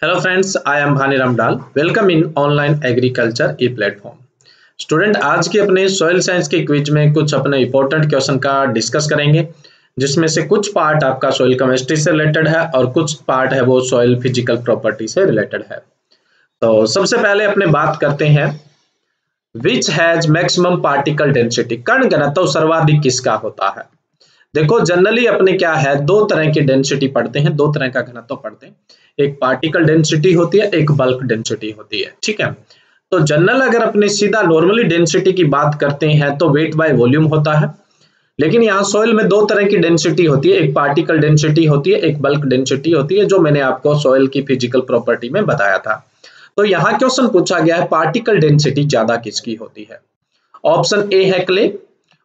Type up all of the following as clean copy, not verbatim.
Hello friends, I am Bhani Ramdal. Welcome in online agriculture e-platform. Student आज के अपने soil science के quiz में कुछ अपने इंपॉर्टेंट क्वेश्चन का डिस्कस करेंगे, जिसमें से कुछ पार्ट आपका सॉइल केमिस्ट्री से रिलेटेड है और कुछ पार्ट है वो सॉइल फिजिकल प्रॉपर्टी से रिलेटेड है। तो सबसे पहले अपने बात करते हैं, which has maximum particle density, कण घनत्व सर्वाधिक किसका होता है। देखो जनरली अपने क्या है, दो तरह की डेंसिटी पढ़ते हैं, दो तरह का घनत्व पढ़ते हैं। एक पार्टिकल डेंसिटी होती है, एक बल्क डेंसिटी होती है। ठीक है, तो जनरल अगर अपने सीधा नॉर्मली डेंसिटी की बात करते हैं तो वेट बाय वॉल्यूम होता है, लेकिन यहाँ सॉइल में दो तरह की डेंसिटी होती है, एक पार्टिकल डेंसिटी होती है, एक बल्क डेंसिटी होती है, जो मैंने आपको सॉइल की फिजिकल प्रॉपर्टी में बताया था। तो यहाँ क्वेश्चन पूछा गया है पार्टिकल डेंसिटी ज्यादा किसकी होती है। ऑप्शन ए है क्ले,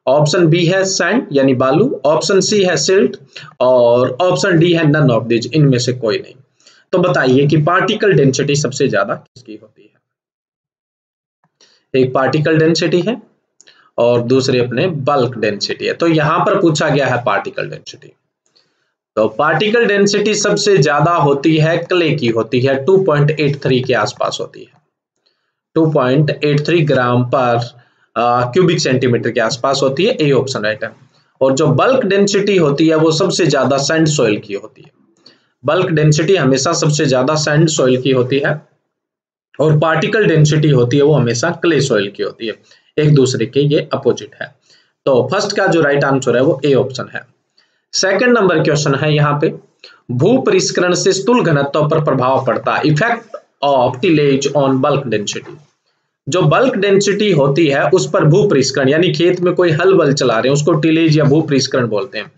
ऑप्शन बी है सैंड यानी बालू, ऑप्शन सी है सिल्ट और ऑप्शन डी है नन ऑफ दिस, इनमें से कोई नहीं। तो बताइए कि पार्टिकल डेंसिटी सबसे ज्यादा किसकी होती है। एक पार्टिकल डेंसिटी है और दूसरे अपने बल्क डेंसिटी है। तो यहां पर पूछा गया है पार्टिकल डेंसिटी, तो पार्टिकल डेंसिटी सबसे ज्यादा होती है क्ले की होती है, 2.83 के आसपास होती है, 2.83 ग्राम पर क्यूबिक सेंटीमीटर के आसपास होती है। ए ऑप्शन राइट है। और जो बल्क डेंसिटी होती है वो सबसे ज्यादा सैंड सॉइल की होती है। बल्क डेंसिटी हमेशा सबसे ज्यादा सैंड सॉइल की होती है और पार्टिकल डेंसिटी होती है वो हमेशा क्ले सॉइल की होती है। एक दूसरे के ये अपोजिट है। तो फर्स्ट का जो राइट आंसर है वो ए ऑप्शन है। सेकंड नंबर क्वेश्चन है यहाँ पे, भू परिष्करण से स्थूल घनत्व पर प्रभाव पड़ता है, effect of tillage on bulk density. जो बल्क डेंसिटी होती है उस पर भू परिष्करण, यानी खेत में कोई हल वल चला रहे हैं उसको टिलेज या भू परिष्करण बोलते हैं।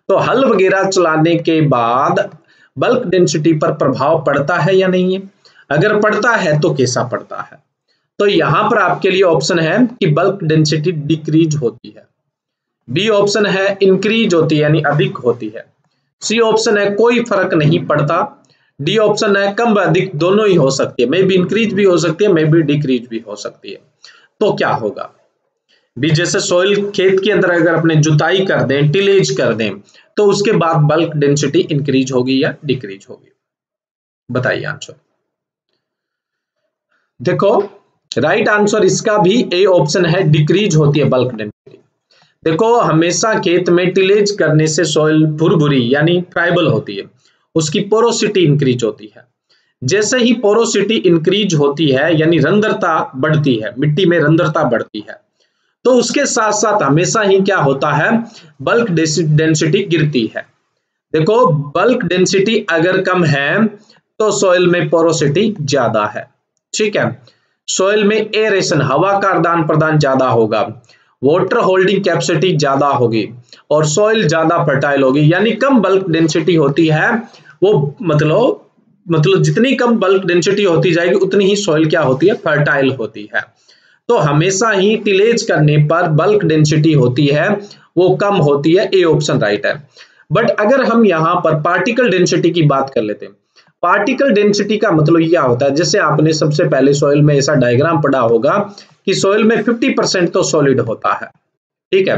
तो हल वगैरह चलाने के बाद बल्क डेंसिटी पर प्रभाव पड़ता है या नहीं है, अगर पड़ता है तो कैसा पड़ता है। तो यहां पर आपके लिए ऑप्शन है कि बल्क डेंसिटी डिक्रीज होती है, बी ऑप्शन है इंक्रीज होती है यानी अधिक होती है, सी ऑप्शन है कोई फर्क नहीं पड़ता, डी ऑप्शन है कम अधिक दोनों ही हो सकती है, मे बी इंक्रीज भी हो सकती है, मे बी डिक्रीज भी हो सकती है। तो क्या होगा भी, जैसे सॉइल खेत के अंदर अगर अपने जुताई कर दें, टिलेज कर दें, तो उसके बाद बल्क डेंसिटी इंक्रीज होगी या डिक्रीज होगी। बताइए आंसर। देखो राइट आंसर इसका भी ए ऑप्शन है, डिक्रीज होती है बल्क डेंसिटी। देखो हमेशा खेत में टिलेज करने से सॉइल भुरभुरी यानी ट्राइबल होती है, उसकी पोरोसिटी इंक्रीज होती है। जैसे ही पोरोसिटी इंक्रीज होती है यानी रंध्रता बढ़ती है, मिट्टी में रंध्रता बढ़ती है, तो उसके साथ साथ हमेशा ही क्या होता है, बल्क डेंसिटी गिरती है। देखो बल्क डेंसिटी अगर कम है तो सॉइल में पोरोसिटी ज्यादा है। ठीक है, सॉइल में एरेशन हवा का आदान प्रदान ज्यादा होगा, वाटर होल्डिंग कैपेसिटी ज्यादा होगी और सॉइल ज्यादा फर्टाइल होगी। यानी कम बल्क डेंसिटी होती है वो मतलब जितनी कम बल्क डेंसिटी होती जाएगी उतनी ही सॉइल क्या होती है, फर्टाइल होती है। तो हमेशा ही टिलेज करने पर बल्क डेंसिटी होती है वो कम होती है, ए ऑप्शन राइट है। बट अगर हम यहाँ पर पार्टिकल डेंसिटी की बात कर लेते हैं, पार्टिकल डेंसिटी का मतलब क्या होता है, जैसे आपने सबसे पहले सॉइल में ऐसा डायग्राम पढ़ा होगा कि सॉइल में 50% तो सॉलिड होता है, ठीक है,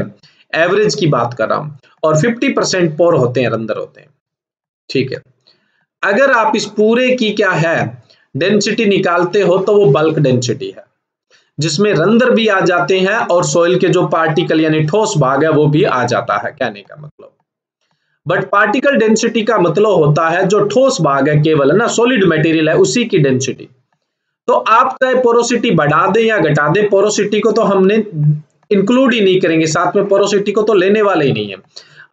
एवरेज की बात कर रहा हूं, और 50% पोर होते हैं, रंध्र होते हैं। ठीक है, अगर आप इस पूरे की क्या है डेंसिटी निकालते हो तो वो बल्क डेंसिटी है, जिसमें रंध्र भी आ जाते हैं और सॉइल के जो पार्टिकल यानी ठोस भाग है वो भी आ जाता है, कहने का मतलब। बट पार्टिकल डेंसिटी का मतलब होता है जो ठोस भाग है, केवल है ना, सॉलिड मटेरियल है उसी की डेंसिटी। तो आप चाहे पोरोसिटी बढ़ा दें या घटा दें, पोरोसिटी को तो हमने इंक्लूड ही नहीं करेंगे साथ में, पोरोसिटी को तो लेने वाले ही नहीं है,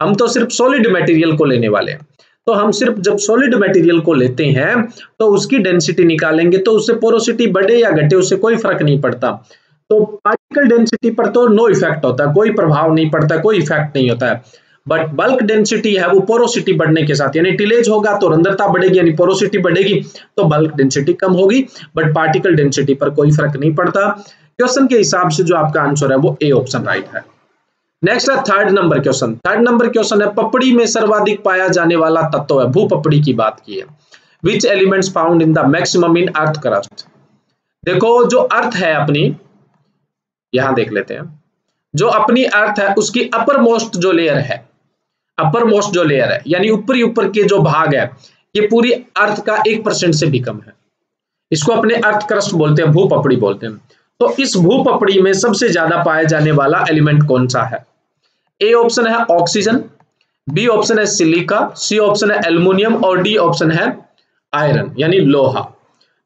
हम तो सिर्फ सॉलिड मटेरियल को लेने वाले हैं। तो हम सिर्फ जब सॉलिड मटेरियल को लेते हैं तो उसकी डेंसिटी निकालेंगे, तो उससे पोरोसिटी बढ़े या घटे उससे कोई फर्क नहीं पड़ता। तो पार्टिकल डेंसिटी पर तो नो इफेक्ट होता है, कोई प्रभाव नहीं पड़ता, कोई इफेक्ट नहीं होता है। बट बल्क डेंसिटी है वो पोरोसिटी बढ़ने के साथ, यानी टिलेज होगा तो रंध्रता बढ़ेगी यानी पोरोसिटी बढ़ेगी, तो बल्क डेंसिटी कम होगी। बट पार्टिकल डेंसिटी पर कोई फर्क नहीं पड़ता। क्वेश्चन के हिसाब से जो आपका आंसर है वो ए ऑप्शन राइट है। नेक्स्ट है third number question. Third number question है, पपड़ी में सर्वाधिक पाया जाने वाला तत्व है, भू पपड़ी की बात की है, विच elements found in the maximum in earth crust. देखो जो अर्थ है अपनी, यहां देख लेते हैं, जो अपनी अर्थ है उसकी अपर मोस्ट जो लेयर है, अपर मोस्ट जो लेयर है यानी ऊपरी ऊपर के जो भाग है, ये पूरी अर्थ का 1% से भी कम है। इसको अपने अर्थ क्रस्ट बोलते हैं, भूपपड़ी बोलते हैं। तो इस भूपपड़ी में सबसे ज्यादा पाया जाने वाला एलिमेंट कौन सा है? ए ऑप्शन है ऑक्सीजन, बी ऑप्शन है सिलिका, सी ऑप्शन है एल्युमिनियम और डी ऑप्शन है आयरन यानी लोहा।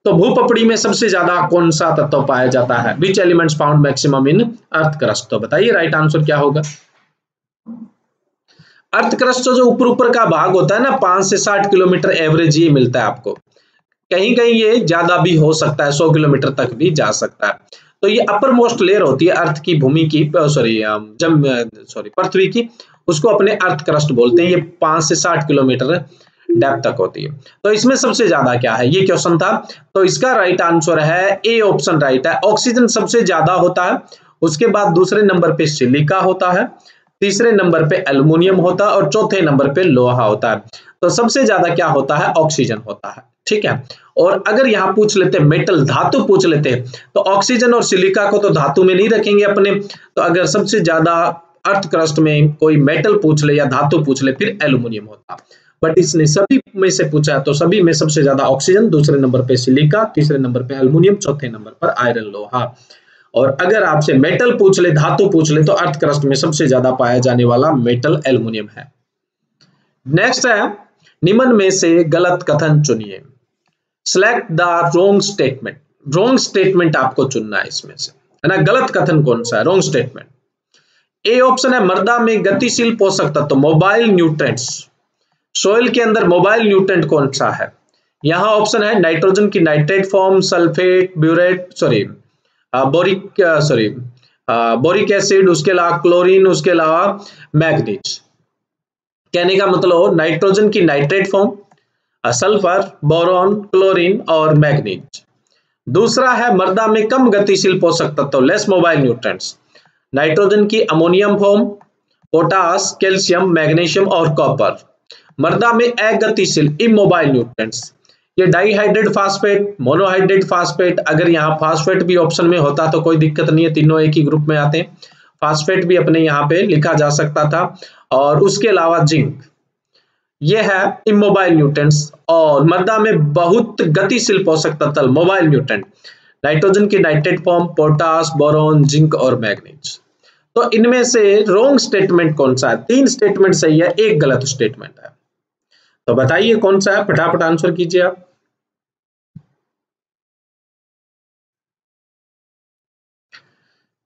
तो भूपपड़ी में सबसे ज्यादा कौन सा तत्व पाया जाता है? विच elements found maximum in earth crust? तो बताइए राइट आंसर क्या होगा? अर्थ क्रस्ट जो ऊपर ऊपर का भाग होता है ना, 5 से 60 किलोमीटर एवरेज ही मिलता है आपको। कहीं कहीं ये ज्यादा भी हो सकता है, 100 किलोमीटर तक भी जा सकता है। तो ये अपर मोस्ट लेयर होती है अर्थ की, भूमि की, पृथ्वी की, उसको अपने अर्थ क्रस्ट बोलते हैं। ये 5 से 60 किलोमीटर डेप्थ तक होती है। तो इसमें सबसे ज्यादा क्या है, ये क्वेश्चन था। तो इसका राइट आंसर है ए ऑप्शन राइट है, ऑक्सीजन सबसे ज्यादा होता है। उसके बाद दूसरे नंबर पे सिलिका होता है, तीसरे नंबर पे एल्युमिनियम होता है और चौथे नंबर पे लोहा होता है। तो सबसे ज्यादा क्या होता है? ऑक्सीजन होता है। ठीक है। और अगर यहाँ पूछ लेते मेटल, धातु पूछ लेते, तो ऑक्सीजन और सिलिका को तो धातु में नहीं रखेंगे अपने। तो अगर सबसे ज्यादा अर्थ क्रस्ट में कोई मेटल पूछ ले या धातु पूछ ले, फिर एल्युमिनियम होता। बट इसने सभी में से पूछा, तो सभी में सबसे ज्यादा ऑक्सीजन, दूसरे नंबर पे सिलिका, तीसरे नंबर पे एल्युमिनियम, चौथे नंबर पर आयरन लोहा। और अगर आपसे मेटल पूछ ले, धातु पूछ ले, तो अर्थ क्रस्ट में सबसे ज्यादा पाया जाने वाला मेटल एल्युमिनियम है। नेक्स्ट है, निम्न में से गलत कथन चुनिए। Select the wrong statement. Wrong statement आपको चुनना है इसमें से, है ना। गलत कथन कौन सा है? Wrong statement. ए ऑप्शन है मृदा में गतिशील पोषक तत्व, मोबाइल न्यूट्रेंट्स। सोइल के अंदर मोबाइल न्यूट्रेंट कौन सा है? यहां ऑप्शन है नाइट्रोजन की nitrate form, sulphate, boric acid, उसके अलावा क्लोरीन, उसके अलावा मैग्नीज। कहने का मतलब नाइट्रोजन की nitrate form, sulphur, boron, chlorine और मैग्नीज। दूसरा है मृदा में कम गतिशील पोषक तत्व, लेस मोबाइल न्यूट्रेंट्स, नाइट्रोजन की ammonium form, potash, calcium, magnesium और कॉपर। मृदा में अगतिशील इमोबाइल न्यूट्रेंट्स, ये डाइहाइड्रेट फास्फेट, मोनोहाइड्रेट फास्फेट। अगर यहाँ फास्फेट भी ऑप्शन में होता तो कोई दिक्कत नहीं है, तीनों एक ही ग्रुप में आते हैं। फास्फेट भी अपने यहाँ पे लिखा जा सकता था। और उसके अलावा जिंक, ये है इमोबाइल न्यूट्रेंट्स। और मृदा में बहुत गतिशील पोषक तत्व, मोबाइल न्यूट्रेंट, नाइट्रोजन की nitrate form, potash, boron, zinc और मैग्नीज। तो इनमें से रॉन्ग स्टेटमेंट कौन सा है? 3 स्टेटमेंट सही है, एक गलत स्टेटमेंट है। तो बताइए कौन सा है, फटाफट आंसर कीजिए आप।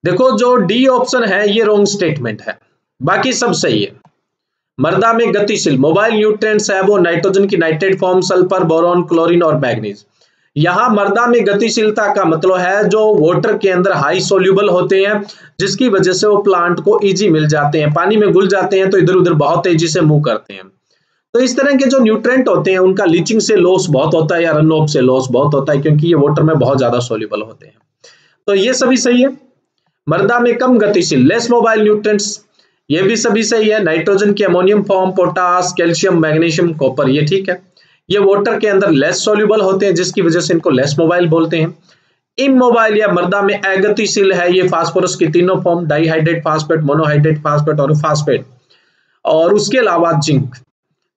देखो जो डी ऑप्शन है ये रॉन्ग स्टेटमेंट है, बाकी सब सही है। मृदा में गतिशील मोबाइल न्यूट्रिएंट्स है वो नाइट्रोजन की nitrate form, sulphur, boron, chlorine और मैग्नीज। यहाँ मृदा में गतिशीलता का मतलब है जो वाटर के अंदर हाई सोल्यूबल होते हैं, जिसकी वजह से वो प्लांट को इजी मिल जाते हैं। पानी में घुल जाते हैं तो इधर उधर बहुत तेजी से मूव करते हैं। तो इस तरह के जो न्यूट्रिएंट होते हैं उनका लीचिंग से लॉस बहुत होता है या रन ऑफ से लॉस बहुत होता है, क्योंकि ये वाटर में बहुत ज्यादा सोल्यूबल होते हैं। तो ये सभी सही है। मृदा में कम गतिशील, लेस मोबाइल न्यूट्रिएंट्स, ये भी सभी सही है। नाइट्रोजन की ammonium form, potash, calcium, magnesium, copper, ये ठीक है। ये वाटर के अंदर लेस सोल्यूबल होते हैं, जिसकी वजह से इनको लेस मोबाइल बोलते हैं। इमोबाइल या मृदा में अगतिशील है ये फास्फोरस की तीनों form, dihydrate phosphate, monohydrate phosphate और फास्फेट। और उसके अलावा जिंक,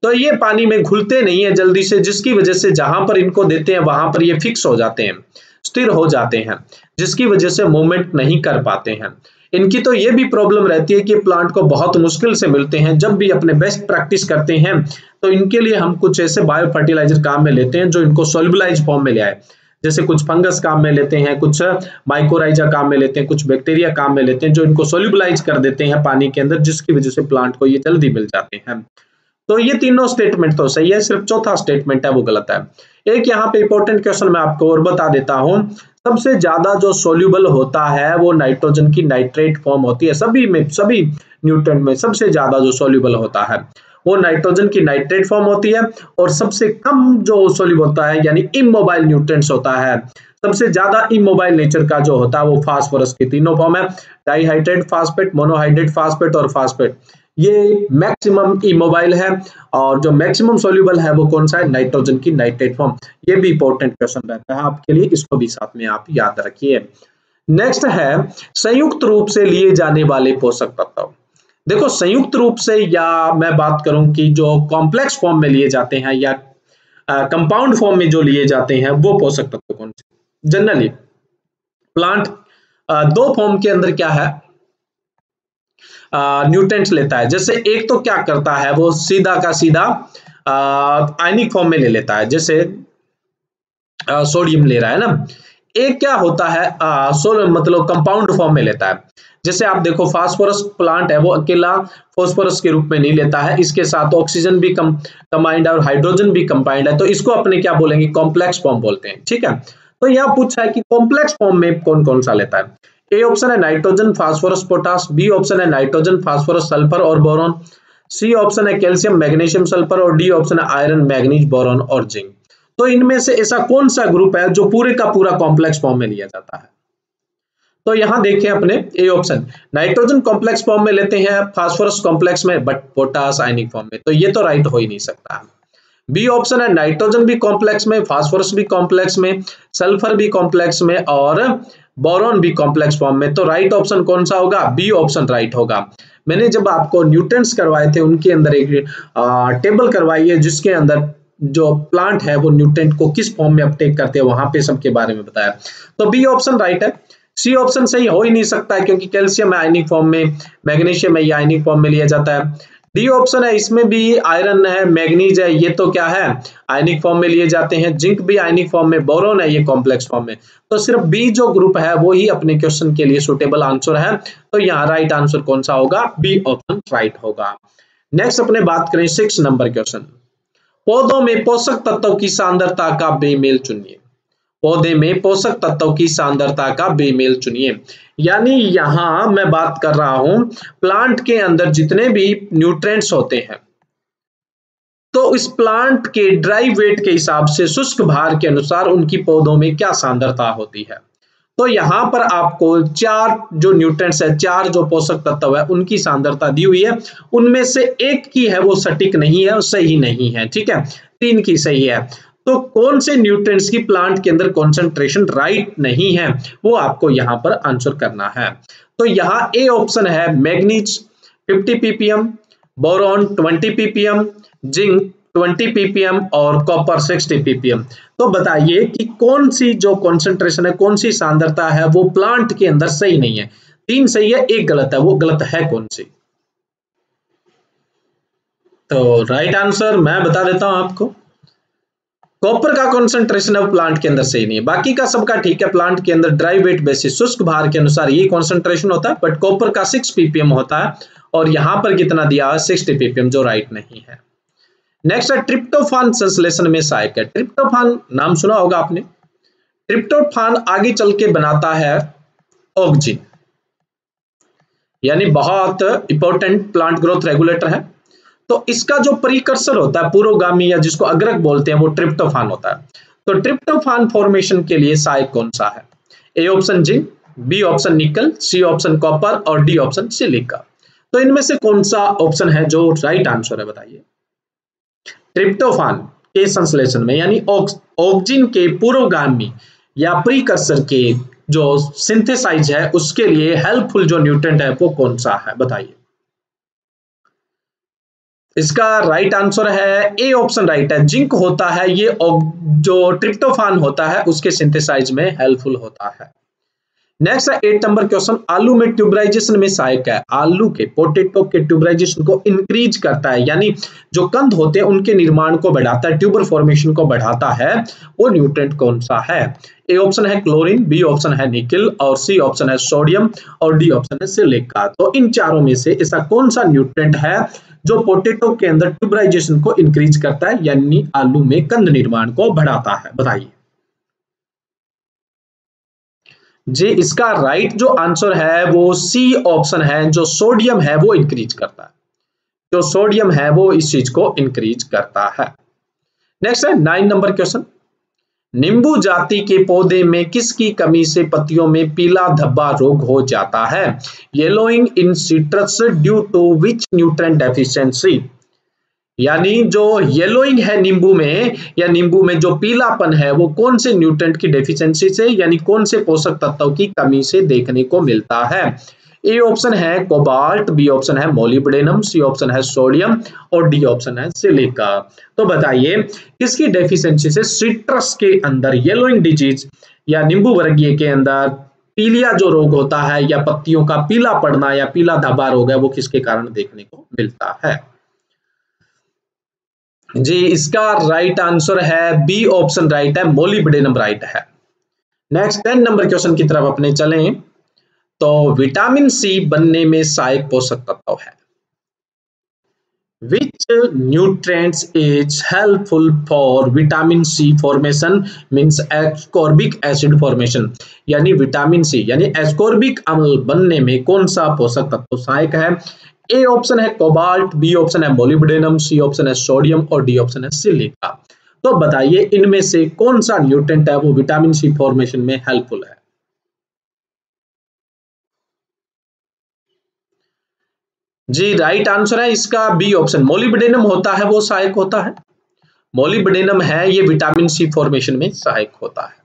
तो ये पानी में घुलते नहीं है जल्दी से, जिसकी वजह से जहां पर इनको देते हैं वहां पर ये फिक्स हो जाते हैं, स्थिर हो जाते हैं, जिसकी वजह से मूवमेंट नहीं कर पाते हैं। इनकी तो ये भी प्रॉब्लम रहती है कि प्लांट को बहुत मुश्किल से मिलते हैं। जब भी अपने बेस्ट प्रैक्टिस करते हैं तो इनके लिए हम कुछ ऐसे बायो फर्टिलाइजर काम में लेते हैं जो इनको सोल्युबलाइज फॉर्म में ले आए। जैसे कुछ फंगस काम में लेते हैं, कुछ माइकोराइजा काम में लेते हैं, कुछ बैक्टीरिया काम में लेते हैं जो इनको सोल्युबलाइज कर देते हैं पानी के अंदर, जिसकी वजह से प्लांट को ये जल्दी मिल जाते हैं। तो ये तीनों स्टेटमेंट तो सही है, सिर्फ चौथा स्टेटमेंट है वो गलत है। एक यहाँ पे इंपॉर्टेंट क्वेश्चन मैं आपको और बता देता हूं, सबसे ज्यादा जो सोल्यूबल होता है वो नाइट्रोजन की नाइट्रेट फॉर्म होती है। सभी न्यूट्रिएंट में सबसे ज्यादा जो सोल्यूबल होता है वो नाइट्रोजन की नाइट्रेट फॉर्म होती है। और सबसे कम जो सोल्यूबल होता है यानी इमोबाइल न्यूट्रिएंट्स होता है, सबसे ज्यादा इमोबाइल नेचर का जो होता है वो फास्फोरस की तीनों फॉर्म है, डाइहाइड्रेट फास्फेट, मोनोहाइड्रेट फास्फेट और फास्फेट। ये मैक्सिमम इमोबाइल है। और जो मैक्सिमम सोल्यूबल है वो कौन सा है? नाइट्रोजन की नाइट्रेट फॉर्म। ये भी इंपॉर्टेंट क्वेश्चन रहता है आपके लिए, इसको भी साथ में आप याद रखिए। नेक्स्ट है संयुक्त रूप से लिए जाने वाले पोषक तत्व। देखो संयुक्त रूप से, या मैं बात करूं कि जो कॉम्प्लेक्स फॉर्म में लिए जाते हैं या कंपाउंड फॉर्म में जो लिए जाते हैं वो पोषक तत्व कौन से? जनरली प्लांट दो फॉर्म के अंदर क्या है न्यूट्रिएंट्स लेता है। जैसे एक तो क्या करता है वो सीधा का सीधा आयनिक फॉर्म में ले लेता है, जैसे सोडियम ले रहा है ना। एक क्या होता है मतलब कंपाउंड फॉर्म में लेता है। जैसे आप देखो फास्फोरस प्लांट है वो अकेला फास्फोरस के रूप में नहीं लेता है, इसके साथ ऑक्सीजन भी कंबाइंड है और हाइड्रोजन भी कंबाइंड है, तो इसको अपने क्या बोलेंगे कॉम्प्लेक्स फॉर्म बोलते हैं। ठीक है, तो यहाँ पूछा है कि कॉम्प्लेक्स फॉर्म में कौन कौन सा लेता है। ए ऑप्शन है nitrogen phosphorus potash, B option है नाइट्रोजन फास्फोरस सल्फर और बोरॉन, सी ऑप्शन है कैल्शियम मैग्नीशियम सल्फर और डी ऑप्शन है आयरन मैग्नीज बोरॉन और जिंक। तो इनमें से ऐसा कौन सा ग्रुप है जो पूरे का पूरा कॉम्प्लेक्स फॉर्म में लिया जाता है? तो यहां देखें अपने A option nitrogen complex form में लेते हैं, फास्फोरस कॉम्प्लेक्स में, बट पोटास आयनिक फॉर्म में, तो ये तो राइट हो ही नहीं सकता। बी ऑप्शन है नाइट्रोजन भी कॉम्प्लेक्स में, फास्फोरस भी कॉम्प्लेक्स में, सल्फर भी कॉम्प्लेक्स में और बोरॉन भी कॉम्प्लेक्स फॉर्म में, तो राइट ऑप्शन कौन सा होगा? बी ऑप्शन राइट होगा। मैंने जब आपको न्यूट्रिएंट्स करवाए थे उनके अंदर एक टेबल करवाई है जिसके अंदर जो प्लांट है वो न्यूट्रिएंट को किस फॉर्म में अपटेक करते हैं वहां पे सबके बारे में बताया, तो बी ऑप्शन राइट है। सी ऑप्शन सही हो ही नहीं सकता है क्योंकि कैल्शियम है आयनिक फॉर्म में, मैग्नीशियम है ये आयनिक फॉर्म में लिया जाता है। डी ऑप्शन है इसमें भी आयरन है मैग्नीज है, ये तो क्या है आयनिक फॉर्म में लिए जाते हैं, जिंक भी आयनिक फॉर्म में, बोरॉन है ये कॉम्प्लेक्स फॉर्म में, तो सिर्फ बी जो ग्रुप है वो ही अपने क्वेश्चन के लिए सुटेबल आंसर है। तो यहाँ राइट आंसर कौन सा होगा? बी ऑप्शन राइट होगा। नेक्स्ट अपने बात करें 6 नंबर क्वेश्चन, पौधों में पोषक तत्वों की सांद्रता का बेमेल चुनिए। पौधे में पोषक तत्वों की सांद्रता का बेमेल चुनिए, यानी यहां मैं बात कर रहा हूं प्लांट के अंदर जितने भी न्यूट्रिएंट्स होते हैं तो इस प्लांट के ड्राई वेट के हिसाब से शुष्क भार के अनुसार उनकी पौधों में क्या सांद्रता होती है। तो यहां पर आपको 4 जो न्यूट्रिएंट्स है, 4 जो पोषक तत्व है उनकी सांद्रता दी हुई है, उनमें से एक की है वो सटीक नहीं है, सही नहीं है। ठीक है, 3 की सही है, तो कौन से न्यूट्रिएंट्स की प्लांट के अंदर कॉन्सेंट्रेशन राइट नहीं है वो आपको यहां पर आंसर करना है। तो यहां ए ऑप्शन है manganese 50 ppm, boron 20 ppm, zinc 20 ppm और कॉपर 60 ppm। तो बताइए कि कौन सी जो कॉन्सेंट्रेशन है, कौन सी सांद्रता है वो प्लांट के अंदर सही नहीं है। 3 सही है, एक गलत है, वो गलत है कौन सी? तो राइट आंसर मैं बता देता हूं आपको, कॉपर का कॉन्सेंट्रेशन अब प्लांट के अंदर सही नहीं है, बाकी का सबका ठीक है। प्लांट के अंदर ड्राई वेट बेसिस शुष्क भार के अनुसार ये कॉन्सेंट्रेशन होता है, बट कॉपर का 6 ppm होता है और यहां पर कितना दिया है 60 ppm, जो राइट नहीं है। नेक्स्ट है ट्रिप्टोफान संश्लेषण में सहायक है। ट्रिप्टोफान नाम सुना होगा आपने। ट्रिप्टोफान आगे चल के बनाता है ऑक्जिन, यानी बहुत इंपॉर्टेंट प्लांट ग्रोथ रेगुलेटर है। तो इसका जो प्रीकर्सर होता है पुरोगामी या जिसको अग्रक बोलते हैं वो ट्रिप्टोफान होता है। तो ट्रिप्टोफान फॉर्मेशन के लिए सहायक कौन सा है? A option zinc, B option nickel, C option copper और डी ऑप्शन सिलिका। तो इनमें से कौन सा ऑप्शन है जो राइट आंसर है बताइए? ट्रिप्टोफान के संश्लेषण में यानी ऑक्जिन के पुरोगामी या प्रीकर्सर के जो सिंथेसाइज है उसके लिए हेल्पफुल जो न्यूट्रिएंट है वो कौन सा है बताइए? इसका राइट आंसर है ए ऑप्शन राइट है, जिंक होता है, ये जो ट्रिप्टोफान होता है उसके सिंथेसाइज में हेल्पफुल होता है। नेक्स्ट है 8 नंबर क्वेश्चन, आलू में ट्यूबराइजेशन में सहायक है। आलू के पोटैटो के ट्यूबराइजेशन को इंक्रीज करता है, यानी जो कंद होते हैं उनके निर्माण को बढ़ाता है, ट्यूबर फॉर्मेशन को बढ़ाता है, वो न्यूट्रिएंट कौन सा है? ए ऑप्शन है क्लोरीन, बी ऑप्शन है निकल और सी ऑप्शन है सोडियम और डी ऑप्शन है सिलिका। तो इन चारों में से ऐसा कौन सा न्यूट्रिएंट है जो पोटैटो के अंदर ट्यूबराइजेशन को इंक्रीज करता है, यानी आलू में कंद निर्माण को बढ़ाता है? बताइए जी। इसका राइट जो आंसर है वो सी ऑप्शन है, जो सोडियम है वो इंक्रीज करता है, जो सोडियम है वो इस चीज को इंक्रीज करता है। नेक्स्ट है 9 नंबर क्वेश्चन, नींबू जाति के पौधे में किसकी कमी से पत्तियों में पीला धब्बा रोग हो जाता है? Yellowing in citrus due to which nutrient deficiency, यानी जो येलोइंग है नींबू में या नींबू में जो पीलापन है वो कौन से न्यूट्रिएंट की डेफिशिएंसी से, यानी कौन से पोषक तत्वों की कमी से देखने को मिलता है? ए ऑप्शन है कोबाल्ट, बी ऑप्शन है मोलिब्डेनम, सी ऑप्शन है सोडियम और डी ऑप्शन है सिलिका। तो बताइए किसकी डेफिशिएंसी से सिट्रस के अंदर येलोइंग डिजीज या नींबू वर्गीय के अंदर पीलिया जो रोग होता है या पत्तियों का पीला पड़ना या पीला धब्बा रोग है वो किसके कारण देखने को मिलता है? जी इसका राइट आंसर है बी ऑप्शन राइट है, मोलिब्डेनम राइट है। नेक्स्ट 10 नंबर क्वेश्चन की तरफ अपने चलें तो विटामिन सी बनने में सहायक पोषक तत्व है। Which nutrients is helpful for vitamin C formation means ascorbic acid formation, यानी विटामिन सी यानी एस्कॉर्बिक अम्ल बनने में कौन सा पोषक तत्व सहायक है? ए ऑप्शन है कोबाल्ट, बी ऑप्शन है मोलिब्डेनम, सी ऑप्शन है सोडियम और डी ऑप्शन है सिलिका। तो बताइए इनमें से कौन सा न्यूट्रेंट है वो विटामिन सी फॉर्मेशन में हेल्पफुल है? जी राइट आंसर है इसका बी ऑप्शन, मोलिब्डेनम होता है वो सहायक होता है। मोलिब्डेनम है ये विटामिन सी फॉर्मेशन में सहायक होता है।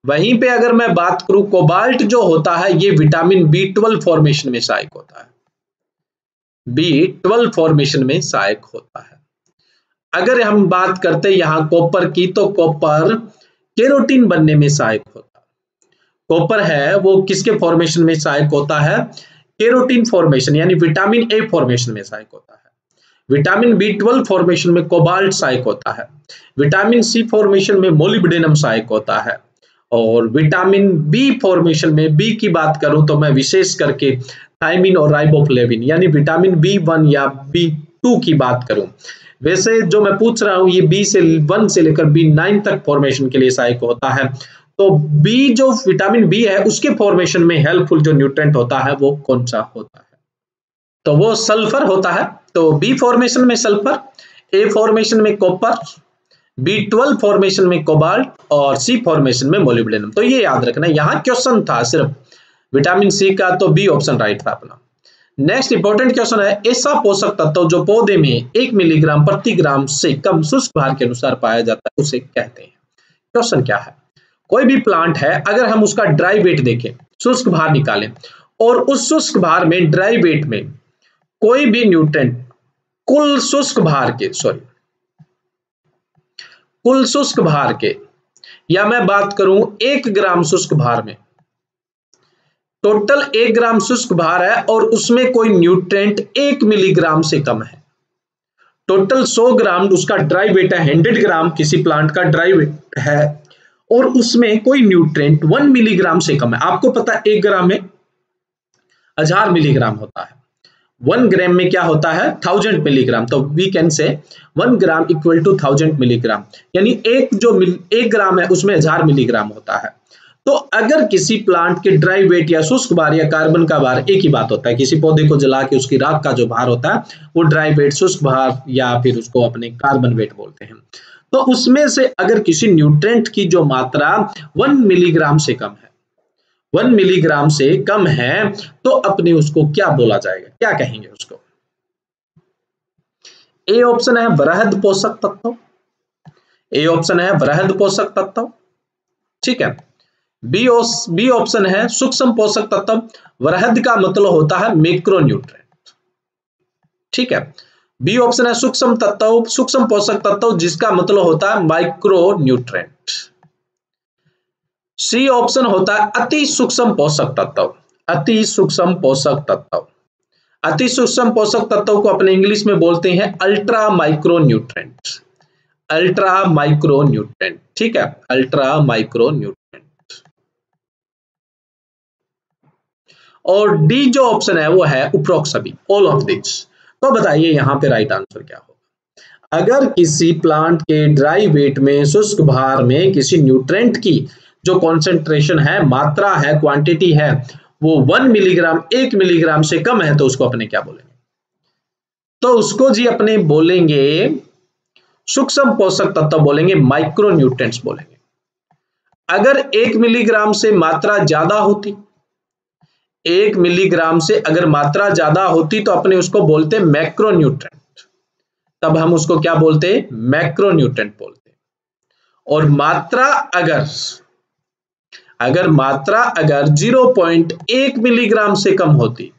वहीं पे अगर मैं बात करूं कोबाल्ट जो होता है ये विटामिन बी12 फॉर्मेशन में सहायक होता है, बी12 फॉर्मेशन में सहायक होता है। अगर हम बात करते हैं यहां कॉपर की तो कॉपर केरोटीन बनने में सहायक होता है। कॉपर है वो किसके फॉर्मेशन में सहायक होता है? केरोटीन फॉर्मेशन यानी विटामिन ए फॉर्मेशन में सहायक होता है। विटामिन बी12 फॉर्मेशन में कोबाल्ट सहायक होता है। विटामिन सी फॉर्मेशन में मोलिब्डेनम सहायक होता है और विटामिन बी फॉर्मेशन में बी की बात करूं तो मैं विशेष करके थायमिन और राइबोफ्लेविन यानी विटामिन बी1 या बी2 की बात करूं। वैसे जो मैं पूछ रहा हूं ये बी1 से लेकर बी9 तक फॉर्मेशन के लिए सहायक होता है। तो बी जो विटामिन बी है उसके फॉर्मेशन में हेल्पफुल जो न्यूट्रेंट होता है वो कौन सा होता है? तो वो सल्फर होता है। तो बी फॉर्मेशन में सल्फर, ए फॉर्मेशन में कॉपर, बी12 फॉर्मेशन में कोबाल्ट और सी फॉर्मेशन में मोलिब्डेनम। तो ये याद रखना यहाँ क्वेश्चन था सिर्फ विटामिन सी का, तो बी ऑप्शन राइट था अपना। नेक्स्ट इंपॉर्टेंट क्वेश्चन है ऐसा पोषक तत्व जो पौधे में 1 मिलीग्राम प्रति ग्राम से कम शुष्क भार के अनुसार पाया जाता है उसे कहते हैं। क्वेश्चन क्या है? कोई भी प्लांट है अगर हम उसका ड्राई वेट देखें, शुष्क भार निकालें और उस शुष्क भार में ड्राई वेट में कोई भी न्यूट्रेंट कुल शुष्क भार के या मैं बात करूं 1 ग्राम शुष्क भार में, टोटल 1 ग्राम शुष्क भार है और उसमें कोई न्यूट्रेंट 1 मिलीग्राम से कम है। टोटल 100 ग्राम उसका ड्राई वेट है, 100 ग्राम किसी प्लांट का ड्राई वेट है और उसमें कोई न्यूट्रेंट 1 मिलीग्राम से कम है। आपको पता है 1 ग्राम में 1000 मिलीग्राम होता है, 1 ग्राम में क्या होता है 1000 मिलीग्राम। तो we can say 1 gram equal to 1000 milligram, यानी एक 1 ग्राम है उसमें 1000 मिलीग्राम होता है। तो अगर किसी प्लांट के ड्राई वेट या शुष्क भार या कार्बन का भार एक ही बात होता है, किसी पौधे को जला के उसकी राख का जो भार होता है वो ड्राई वेट, शुष्क भार या फिर उसको अपने कार्बन वेट बोलते हैं। तो उसमें से अगर किसी न्यूट्रेंट की जो मात्रा 1 मिलीग्राम से कम है, 1 मिलीग्राम से कम है तो अपने उसको क्या बोला जाएगा, क्या कहेंगे उसको? ए ऑप्शन है वृहद पोषक तत्व, ए ऑप्शन है वृहद पोषक तत्व, ठीक है। बी ऑप्शन है सूक्ष्म पोषक तत्व, वृहद का मतलब होता है मैक्रो न्यूट्रिएंट, ठीक है। बी ऑप्शन है सूक्ष्म तत्व, सूक्ष्म पोषक तत्व जिसका मतलब होता है माइक्रो न्यूट्रिएंट। सी ऑप्शन होता है अति सूक्ष्म पोषक तत्व, अति सूक्ष्म पोषक तत्व। अति सूक्ष्म पोषक तत्व को अपने इंग्लिश में बोलते हैं ultra micro nutrient, ultra micro nutrient, ठीक है, अल्ट्रा माइक्रो न्यूट्रिएंट। और डी जो ऑप्शन है वो है उपरोक्त सभी, ऑल ऑफ दिस। तो बताइए यहां पे राइट आंसर क्या होगा? अगर किसी प्लांट के ड्राई वेट में, शुष्क भार में किसी न्यूट्रेंट की जो कॉन्सेंट्रेशन है, मात्रा है, क्वांटिटी है वो 1 मिलीग्राम 1 मिलीग्राम से कम है तो उसको अपने क्या बोलेंगे? तो उसको जी अपने बोलेंगे सूक्ष्म पोषक तत्व बोलेंगे, माइक्रो न्यूट्रिएंट्स बोलेंगे। अगर 1 मिलीग्राम से मात्रा ज्यादा होती, 1 मिलीग्राम से अगर मात्रा ज्यादा होती तो अपने उसको बोलते मैक्रो न्यूट्रिएंट, तब हम उसको क्या बोलते? मैक्रो न्यूट्रिएंट बोलते। और मात्रा अगर अगर मात्रा अगर 0.1 मिलीग्राम से कम होती,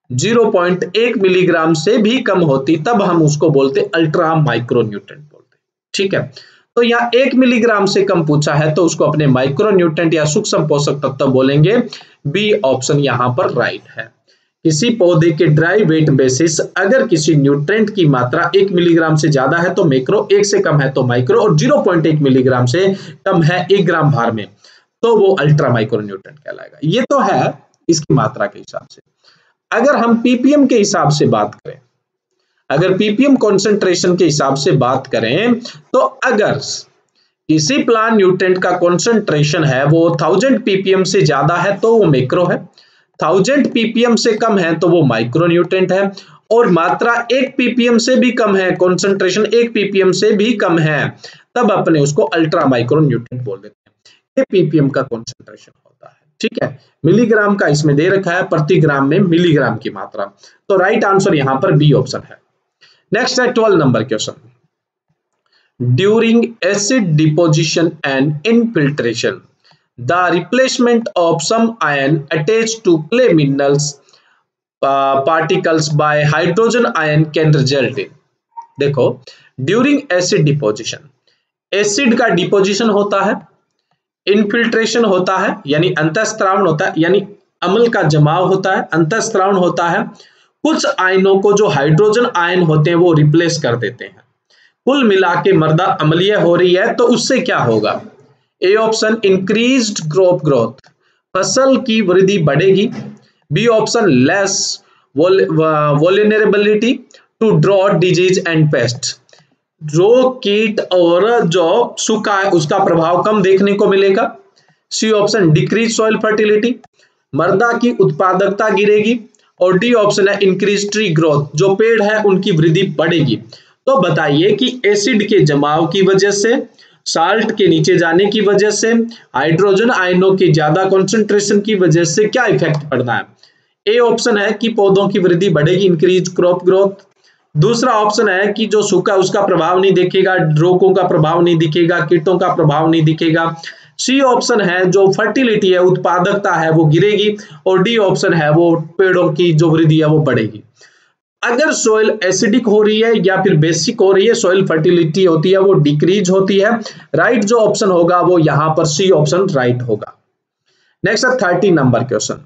0.1 मिलीग्राम से भी कम होती, तब हम उसको बोलते अल्ट्रा माइक्रोन्यूट्रेंट बोलते। ठीक है, तो यहाँ 1 मिलीग्राम से कम पूछा है तो उसको अपने माइक्रोन्यूट्रेंट या सूक्ष्म पोषक तत्व बोलेंगे। बी ऑप्शन यहाँ पर राइट है। किसी पौधे के ड्राई वेट बेसिस अगर किसी न्यूट्रेंट की मात्रा 1 मिलीग्राम से ज्यादा है तो मैक्रो, 1 से कम है तो माइक्रो, और 0.1 मिलीग्राम से कम है 1 ग्राम भार में तो वो अल्ट्रा माइक्रोन्यूट्रेंट कहलाएगा। ये तो है इसकी मात्रा के हिसाब से। अगर हम पीपीएम के हिसाब से बात करें, अगर पीपीएम कॉन्सेंट्रेशन के हिसाब से बात करें तो अगर किसी प्लांट न्यूट्रेंट का कॉन्सेंट्रेशन है वो 1000 पीपीएम से ज्यादा है तो वो मैक्रो है, 1000 पीपीएम से कम है तो वो माइक्रो न्यूट्रेंट है, और मात्रा 1 पीपीएम से भी कम है, कॉन्सेंट्रेशन 1 पीपीएम से भी कम है, तब अपने उसको अल्ट्रा माइक्रो न्यूट्रेंट बोल देते हैं। ये पीपीएम का कॉन्सेंट्रेशन होता है। ठीक है, मिलीग्राम का इसमें दे रखा है, प्रति ग्राम में मिलीग्राम की मात्रा, तो राइट आंसर यहां पर बी ऑप्शन है। नेक्स्ट है 12 number question. During acid deposition and infiltration the replacement of some ion attached to clay minerals particles by hydrogen ion can result in. देखो, ड्यूरिंग एसिड डिपोजिशन, एसिड का deposition होता है, infiltration होता है यानी अंतःस्त्रावन होता है, यानी अम्ल का जमाव होता है, अंतःस्त्रावन होता है, कुछ आयनों को जो हाइड्रोजन आयन होते हैं वो रिप्लेस कर देते हैं। कुल मिला के मृदा अम्लीय हो रही है तो उससे क्या होगा? A option increased crop growth, फसल की वृद्धि बढ़ेगी। B option less vulnerability to drought disease and pest, रोग कीट और जो सूखा है उसका प्रभाव कम देखने को मिलेगा। C option decrease soil fertility, मृदा की उत्पादकता गिरेगी। और डी ऑप्शन है इंक्रीज ट्री ग्रोथ, जो पेड़ है उनकी वृद्धि बढ़ेगी। तो बताइए कि एसिड के जमाव की वजह से, साल्ट के नीचे जाने की वजह से, हाइड्रोजन आयनों की ज्यादा कॉन्सेंट्रेशन की वजह से क्या इफेक्ट पड़ना है? ए ऑप्शन है कि पौधों की वृद्धि बढ़ेगी, इंक्रीज क्रॉप ग्रोथ। दूसरा ऑप्शन है कि जो सूखा उसका प्रभाव नहीं दिखेगा, रोगों का प्रभाव नहीं दिखेगा, कीटों का प्रभाव नहीं दिखेगा। सी ऑप्शन है जो फर्टिलिटी है, उत्पादकता है वो गिरेगी। और डी ऑप्शन है वो पेड़ों की जो वृद्धि है वो बढ़ेगी। अगर सॉइल एसिडिक हो रही है या फिर बेसिक हो रही है, सॉइल फर्टिलिटी होती है वो डिक्रीज होती है। राइट जो ऑप्शन होगा वो यहां पर सी ऑप्शन राइट होगा। नेक्स्ट है 13 number question.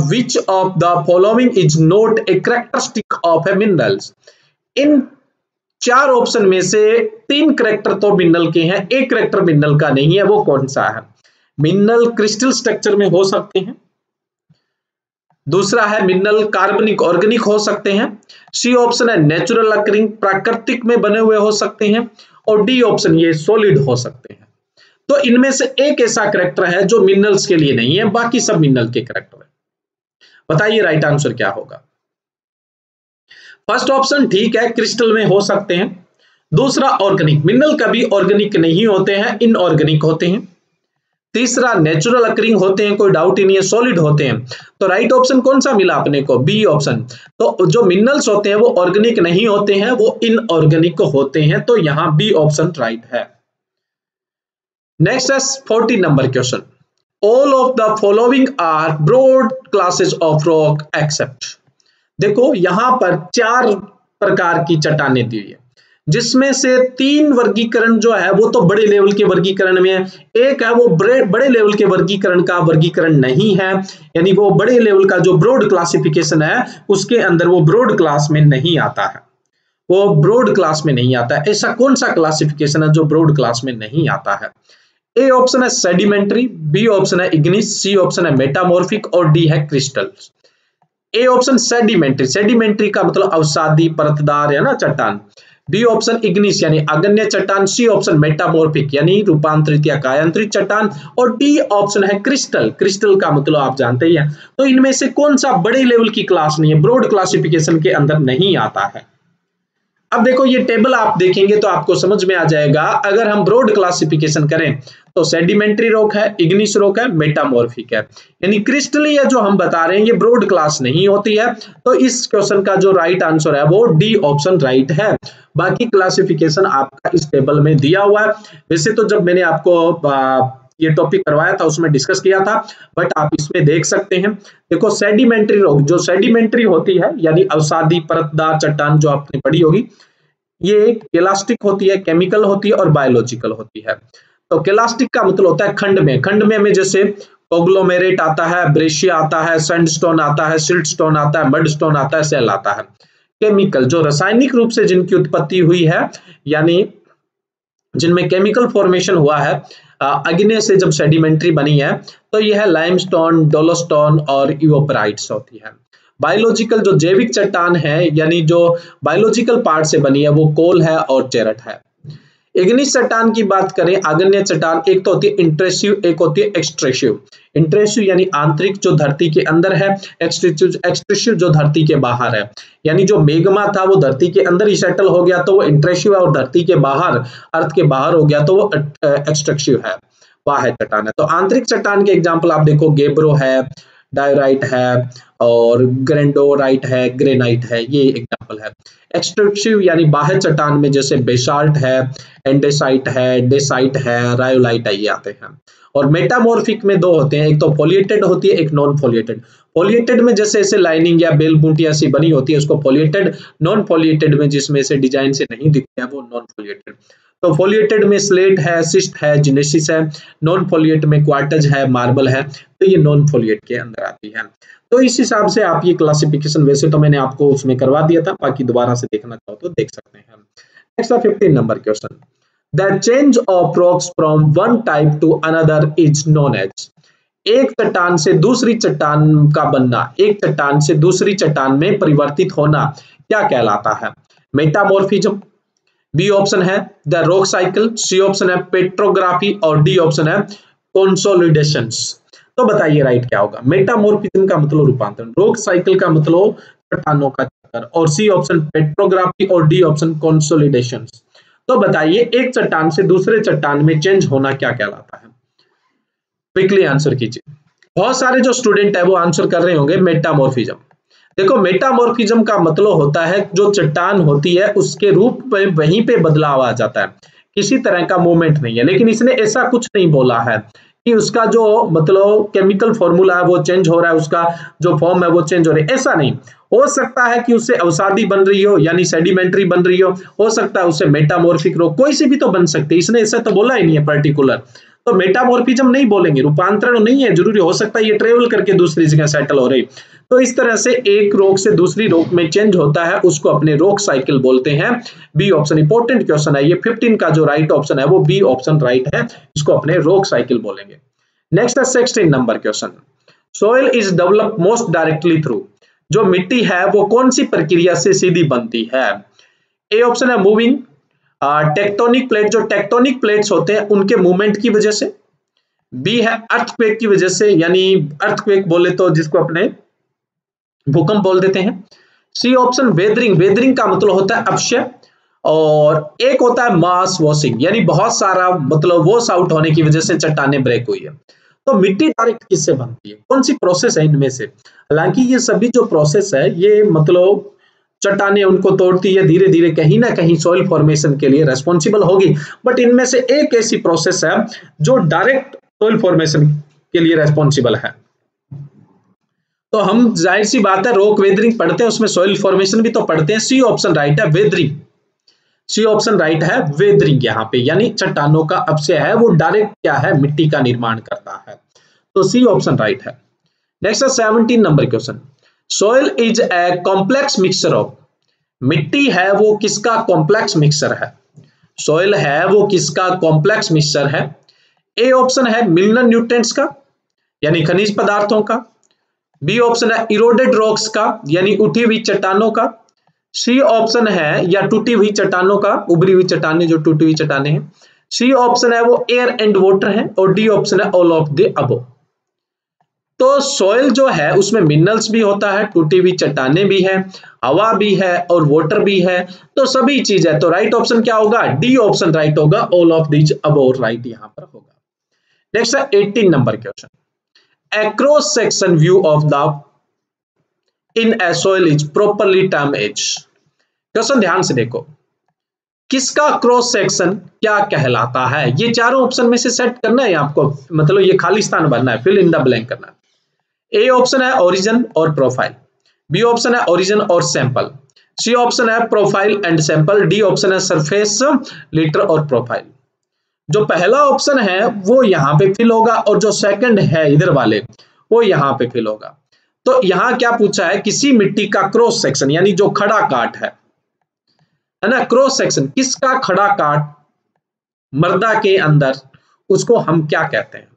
Which of the following is not a characteristic of a minerals? In 4 option में से 3 करेक्टर तो मिनरल के हैं, एक करेक्टर मिनरल का नहीं है, वो कौन सा है? मिनरल क्रिस्टल स्ट्रक्चर में हो सकते हैं, दूसरा है मिनरल कार्बनिक ऑर्गेनिक हो सकते हैं, सी ऑप्शन है नेचुरल अकरिंग प्राकृतिक में बने हुए हो सकते हैं, और डी ऑप्शन ये सॉलिड हो सकते हैं। तो इनमें से एक ऐसा करेक्टर है जो मिनरल्स के लिए नहीं है, बाकी सब मिनरल के करेक्टर है। बताइए राइट आंसर क्या होगा? फर्स्ट ऑप्शन ठीक है, क्रिस्टल में हो सकते हैं। दूसरा ऑर्गेनिक, मिनरल कभी ऑर्गेनिक नहीं होते हैं, इनऑर्गेनिक होते हैं। तीसरा नेचुरल अकरिंग होते हैं, कोई डाउट ही नहीं है, सॉलिड होते हैं। तो राइट ऑप्शन कौन सा मिला अपने को? B option. तो जो मिनरल्स होते हैं वो ऑर्गेनिक नहीं होते हैं, वो इनऑर्गेनिक होते हैं, तो यहां बी ऑप्शन राइट है। नेक्स्ट है 14 number question. All of the following are broad classes of rock except. देखो यहां पर 4 प्रकार की चट्टानें दी हुई है, जिसमें से 3 वर्गीकरण जो है वो तो बड़े लेवल के वर्गीकरण में है, एक है वो बड़े लेवल के वर्गीकरण का वर्गीकरण नहीं है, यानी वो बड़े लेवल का जो ब्रॉड क्लासिफिकेशन है उसके अंदर वो ब्रॉड क्लास में नहीं आता है, वो ब्रॉड क्लास में नहीं आता है। ऐसा कौन सा क्लासिफिकेशन है जो ब्रॉड क्लास में नहीं आता है? ए ऑप्शन है सेडिमेंट्री, बी ऑप्शन है इग्निस, सी ऑप्शन है मेटामॉर्फिक, और डी है crystal. A option sedimentary, sedimentary का मतलब अवसादी परतदार है ना चट्टान। बी ऑप्शन इग्निस यानी अग्न्य चट्टान, सी ऑप्शन मेटामॉर्फिक यानी रूपांतरित या कायांतरित चट्टान, और डी ऑप्शन है क्रिस्टल। क्रिस्टल का मतलब आप जानते ही हैं। तो इनमें से कौन सा बड़े लेवल की क्लास नहीं है, ब्रॉड क्लासिफिकेशन के अंदर नहीं आता है? अब देखो ये टेबल आप देखेंगे तो आपको समझ में आ जाएगा। अगर हम ब्रॉड क्लासिफिकेशन करें तो सेडिमेंट्री रॉक है, इग्निस रॉक है, मेटामॉर्फिक है, यानी क्रिस्टलीय जो हम बता रहे हैं ये ब्रॉड क्लास नहीं होती है। तो इस क्वेश्चन का जो राइट आंसर है वो डी ऑप्शन राइट है। बाकी क्लासिफिकेशन आपका इस टेबल में दिया हुआ है। वैसे तो जब मैंने आपको ये टॉपिक करवाया था उसमें डिस्कस किया था, बट आप इसमें देख सकते हैं। देखो सेडिमेंट्री रॉक, जो सेडिमेंट्री होती है यानी अवसादी परतदार चट्टान जो आपने पढ़ी होगी, ये केलास्टिक होती है, केमिकल होती है और बायोलॉजिकल होती है। तो केलास्टिक का मतलब होता है खंड में, खंड में जैसे कोग्लोमेरेट आता है, ब्रेशिया आता है, सैंडस्टोन आता है, सिल्टस्टोन आता है, मडस्टोन आता है, सेल आता है। केमिकल जो रासायनिक रूप से जिनकी उत्पत्ति हुई है, यानी जिनमें केमिकल फॉर्मेशन हुआ है अग्नि से जब सेडिमेंट्री बनी है, तो यह लाइमस्टोन, डोलोस्टोन और इवोपराइट्स होती है। बायोलॉजिकल जो जैविक चट्टान है, यानी जो बायोलॉजिकल पार्ट से बनी है, वो कोल है और चेरट है। इग्निस चट्टान की बात करें, आग्नेय चट्टान, एक तो होती है इंट्रेसिव, एक होती है एक्सट्रेसिव। इंट्रेसिव यानी आंतरिक जो धरती के अंदर है, एक्सट्रेसिव जो धरती के बाहर है। यानी जो मेग्मा था वो धरती के अंदर ही सेटल हो गया तो वो इंट्रेसिव है, और धरती के बाहर, अर्थ के बाहर हो गया तो वो एक्सट्रेसिव है, वाह चट्टान है। तो आंतरिक चट्टान के एग्जाम्पल आप देखो, गेब्रो है, डायोराइट है और ग्रेंडोराइट है, ग्रेनाइट है, ये एग्जाम्पल है। एक्सट्रेसिव यानी बाह्य चट्टान में जैसे बेसाल्ट है, एंडेसाइट है, डेसाइट है, रायोलाइट है, ये आते हैं। और मेटामॉर्फिक में दो होते हैं, एक तो फोलिएटेड होती है, एक नॉन फोलिएटेड। फोलिएटेड में जैसे ऐसे लाइनिंग या बेल बूटियां सी बनी होती है उसको फोलिएटेड, नॉन फोलिएटेड में जिसमें से डिजाइन से नहीं दिखता है वो नॉन फोलिएटेड। तो फोलिएटेड में स्लेट है, सिस्ट है, जिनेसिस है। नॉन फोलिएट में क्वार्टज है, मार्बल है, तो ये नॉन फोलिएट के अंदर आती है। तो इस हिसाब से आप ये क्लासिफिकेशन, वैसे तो मैंने आपको उसमें करवा दिया था, बाकी दोबारा से देखना चाहो तो देख सकते हैं। Next 15 number question, the change of rocks from one type to another is known as. एक चट्टान से दूसरी चट्टान का बनना, एक चट्टान से दूसरी चट्टान में परिवर्तित होना क्या कहलाता है? मेटामॉर्फिज्म, बी ऑप्शन है the rock cycle, C option है पेट्रोग्राफी और डी ऑप्शन है कंसोलिडेशंस। तो बताइए राइट क्या होगा? मेटामॉर्फिज्म का मतलब रूपांतरण, रॉक साइकिल का मतलब चट्टानों का चक्कर, और सी ऑप्शन पेट्रोग्राफी और डी ऑप्शन कंसोलिडेशंस। तो बताइए एक चट्टान से दूसरे चट्टान में चेंज होना क्या कहलाता है? क्विकली आंसर कीजिए। बहुत सारे जो स्टूडेंट है वो आंसर कर रहे होंगे मेटामॉर्फिज्म। देखो मेटामॉर्फिज्म का मतलब होता है जो चट्टान होती है उसके रूप में वहीं पे बदलाव आ जाता है, किसी तरह का मूवमेंट नहीं है। लेकिन इसने ऐसा कुछ नहीं बोला है कि उसका जो मतलब केमिकल फॉर्मूला है वो चेंज हो रहा है, उसका जो फॉर्म है वो चेंज हो रहा है, ऐसा नहीं। हो सकता है कि उससे अवसादी बन रही हो, यानी सेडिमेंट्री बन रही हो सकता है उससे मेटामॉर्फिक रो, कोई सी भी तो बन सकती है, इसने ऐसा तो बोला ही नहीं है पर्टिकुलर। तो मेटामॉर्फिज्म नहीं बोलेंगे, रूपांतरण नहीं है जरूरी, हो सकता है ये ट्रेवल करके दूसरी जगह सेटल हो रही। तो इस तरह से एक रोग से दूसरी रोग में चेंज होता है, उसको अपने रोग साइकिल बोलते हैं। बी ऑप्शन इंपॉर्टेंट क्वेश्चन है ये, 15 का जो राइट ऑप्शन है वो बी ऑप्शन राइट है, इसको अपने रोग साइकिल बोलेंगे। नेक्स्ट है 16 number question, soil is develop most directly through. जो मिट्टी है वो कौन सी प्रक्रिया से सीधी बनती है? ए ऑप्शन है मूविंग, टेक्टोनिक प्लेट, जो टेक्टोनिक प्लेट्स होते हैं उनके मूवमेंट की वजह से। बी है अर्थक्वेक की वजह से, यानी अर्थक्वेक बोले तो जिसको अपने भूकंप बोल देते हैं। सी ऑप्शन वेदरिंग, वेदरिंग का मतलब होता है अपक्षय। और एक होता है मास वॉशिंग, यानी बहुत सारा मतलब वॉश आउट होने की वजह से चट्टानें ब्रेक हुई है। तो मिट्टी डायरेक्ट किससे बनती है, कौन सी प्रोसेस है इनमें से? हालांकि ये सभी जो प्रोसेस है ये मतलब चट्टानें उनको तोड़ती है धीरे धीरे, कहीं ना कहीं सॉइल फॉर्मेशन के लिए रेस्पॉन्सिबल होगी, बट इनमें से एक ऐसी प्रोसेस है जो डायरेक्ट सॉइल फॉर्मेशन के लिए रेस्पॉन्सिबल है। तो हम जाहिर सी बात है रॉक वेदरिंग पढ़ते हैं, उसमें सॉइल फॉर्मेशन भी तो पढ़ते हैं। सी ऑप्शन राइट है वेदरिंग, सी ऑप्शन राइट है वेदरिंग यहाँ पे, यानी चट्टानों का अपक्षय है वो डायरेक्ट क्या है, मिट्टी का निर्माण करता है। तो सी ऑप्शन राइट है। नेक्स्ट है 17 number question, soil is a complex mixture of. मिट्टी है वो किसका कॉम्प्लेक्स मिक्सचर है? सोइल है वो किसका कॉम्प्लेक्स मिक्सचर है? ए ऑप्शन है मिनरल न्यूट्रिएंट्स का, यानी खनिज पदार्थों का। बी ऑप्शन है इरोडेड रॉक्स का, यानी उठी हुई चट्टानों का। सी ऑप्शन है या टूटी हुई चट्टानों का, उभरी हुई चट्टानें जो टूटी हुई चट्टानें हैं। सी ऑप्शन है वो एयर एंड वाटर है, और डी ऑप्शन है ऑल ऑफ द अबव। तो सॉइल जो है उसमें मिनरल्स भी होता है, टूटी हुई चट्टानें भी है, हवा भी है और वाटर भी है, तो सभी चीज है। तो राइट ऑप्शन क्या होगा? डी ऑप्शन राइट होगा, all of these above right यहां पर होगा। नेक्स्ट है 18 number question, a cross section view of the in a soil is properly termed as। Question ध्यान से देखो, किसका क्रॉस सेक्शन क्या कहलाता है? ये चारों ऑप्शन में से सेट करना है आपको, मतलब ये खाली स्थान भरना है, फिल इन द ब्लैंक करना है। ए ऑप्शन है ओरिजिन और प्रोफाइल, बी ऑप्शन है ओरिजिन और सैंपल, सी ऑप्शन है profile and sample, D option है सरफेस, लिटर और प्रोफाइल। जो पहला ऑप्शन है वो यहाँ पे फिल होगा और जो सेकंड है इधर वाले वो यहाँ पे फिल होगा। तो यहाँ क्या पूछा है, किसी मिट्टी का क्रॉस सेक्शन यानी जो खड़ा काट है ना, क्रॉस सेक्शन किसका खड़ा काट मृदा के अंदर, उसको हम क्या कहते हैं?